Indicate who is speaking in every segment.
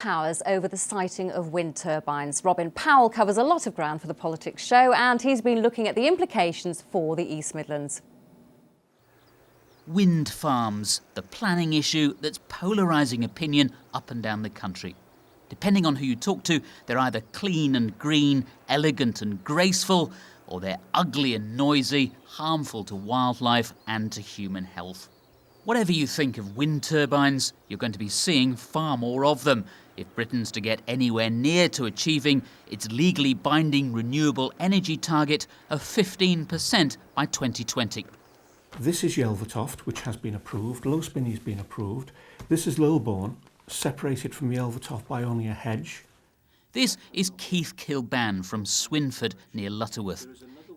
Speaker 1: Powers over the siting of wind turbines. Robin Powell covers a lot of ground for the Politics show, and he's been looking at the implications for the East Midlands.
Speaker 2: Wind farms, the planning issue that's polarising opinion up and down the country. Depending on who you talk to, they're either clean and green, elegant and graceful, or they're ugly and noisy, harmful to wildlife and to human health. Whatever you think of wind turbines, you're going to be seeing far more of them if Britain's to get anywhere near to achieving its legally binding renewable energy target of 15% by 2020.
Speaker 3: This is Yelvertoft, which has been approved. Low Spinney's been approved. This is Lilbourne, separated from Yelvertoft by only a hedge.
Speaker 2: This is Keith Kilban from Swinford near Lutterworth.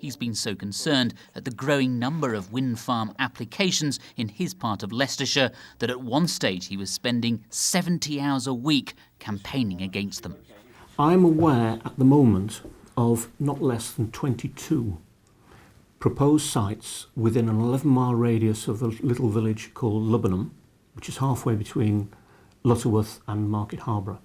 Speaker 2: He's been so concerned at the growing number of wind farm applications in his part of Leicestershire that at one stage he was spending 70 hours a week campaigning against them.
Speaker 3: I'm aware at the moment of not less than 22 proposed sites within an 11-mile radius of a little village called Lubbenham, which is halfway between Lutterworth and Market Harborough.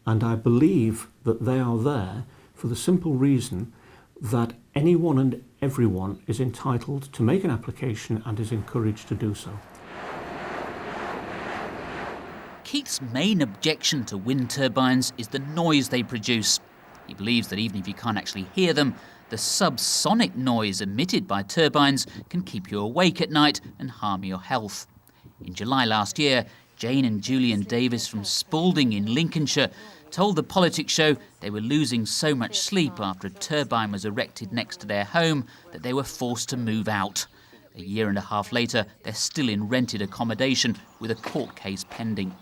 Speaker 3: And I believe that they are there for the simple reason that anyone and everyone is entitled to make an application and is encouraged to do so.
Speaker 2: Keith's main objection to wind turbines is the noise they produce. He believes that even if you can't actually hear them, the subsonic noise emitted by turbines can keep you awake at night and harm your health. In July last year, Jane and Julian Davis from Spalding in Lincolnshire told the Politics show they were losing so much sleep after a turbine was erected next to their home that they were forced to move out. A year and a half later, they're still in rented accommodation with a court case pending.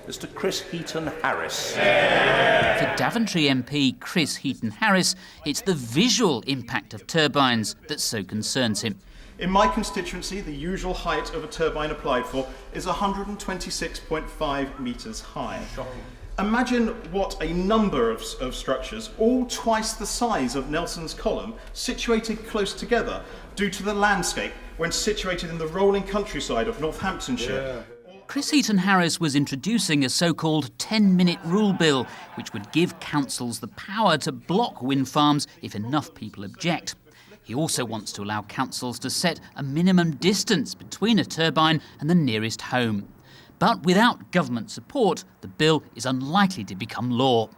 Speaker 4: Mr. Chris Heaton-Harris.
Speaker 2: For Daventry MP Chris Heaton-Harris, it's the visual impact of turbines that so concerns him.
Speaker 5: In my constituency, the usual height of a turbine applied for is 126.5 metres high.
Speaker 4: Shocking.
Speaker 5: Imagine what a number of structures, all twice the size of Nelson's column, situated close together, do to the landscape when situated in the rolling countryside of Northamptonshire.
Speaker 4: Yeah.
Speaker 2: Chris Heaton-Harris was introducing a so-called 10-minute rule bill, which would give councils the power to block wind farms if enough people object. He also wants to allow councils to set a minimum distance between a turbine and the nearest home. But without government support, the bill is unlikely to become law.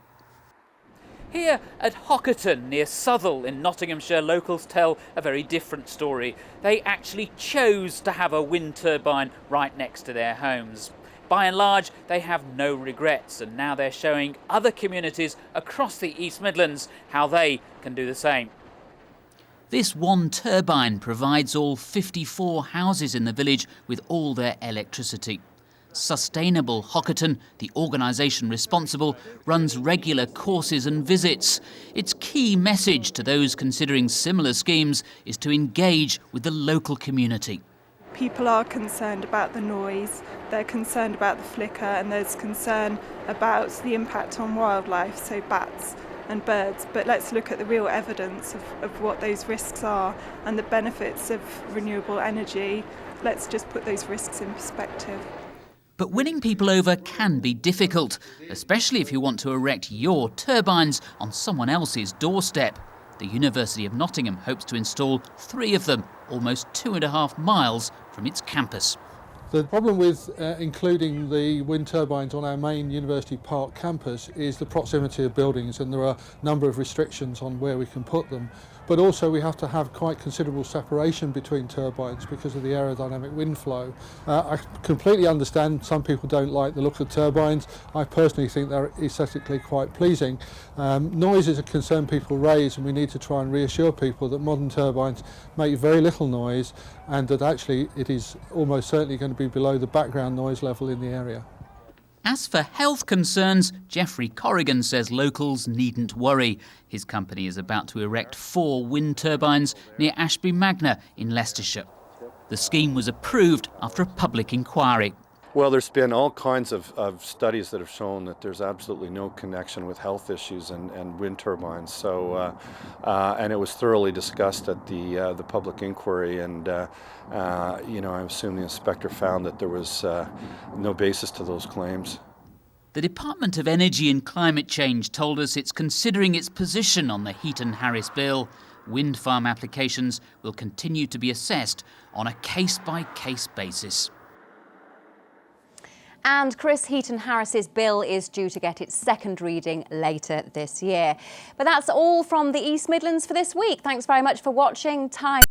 Speaker 2: Here at Hockerton, near Southall in Nottinghamshire, locals tell a very different story. They actually chose to have a wind turbine right next to their homes. By and large, they have no regrets, and now they're showing other communities across the East Midlands how they can do the same. This one turbine provides all 54 houses in the village with all their electricity. Sustainable Hockerton, the organisation responsible, runs regular courses and visits. Its key message to those considering similar schemes is to engage with the local community.
Speaker 6: People are concerned about the noise, they're concerned about the flicker, and there's concern about the impact on wildlife, so bats and birds. But let's look at the real evidence of what those risks are and the benefits of renewable energy. Let's just put those risks in perspective.
Speaker 2: But winning people over can be difficult, especially if you want to erect your turbines on someone else's doorstep. The University of Nottingham hopes to install 3 of them, almost 2.5 miles from its campus.
Speaker 7: The problem with including the wind turbines on our main University Park campus is the proximity of buildings, and there are a number of restrictions on where we can put them. But also we have to have quite considerable separation between turbines because of the aerodynamic wind flow. I completely understand some people don't like the look of turbines. I personally think they're aesthetically quite pleasing. Noise is a concern people raise, and we need to try and reassure people that modern turbines make very little noise and that actually it is almost certainly going to be below the background noise level in the area.
Speaker 2: As for health concerns, Geoffrey Corrigan says locals needn't worry. His company is about to erect 4 wind turbines near Ashby Magna in Leicestershire. The scheme was approved after a public inquiry.
Speaker 8: Well, there's been all kinds of studies that have shown that there's absolutely no connection with health issues and wind turbines. So, and it was thoroughly discussed at the public inquiry, and I assume the inspector found that there was no basis to those claims.
Speaker 2: The Department of Energy and Climate Change told us it's considering its position on the Heaton-Harris bill. Wind farm applications will continue to be assessed on a case-by-case basis.
Speaker 1: And Chris Heaton-Harris's bill is due to get its second reading later this year. But that's all from the East Midlands for this week. Thanks very much for watching. Time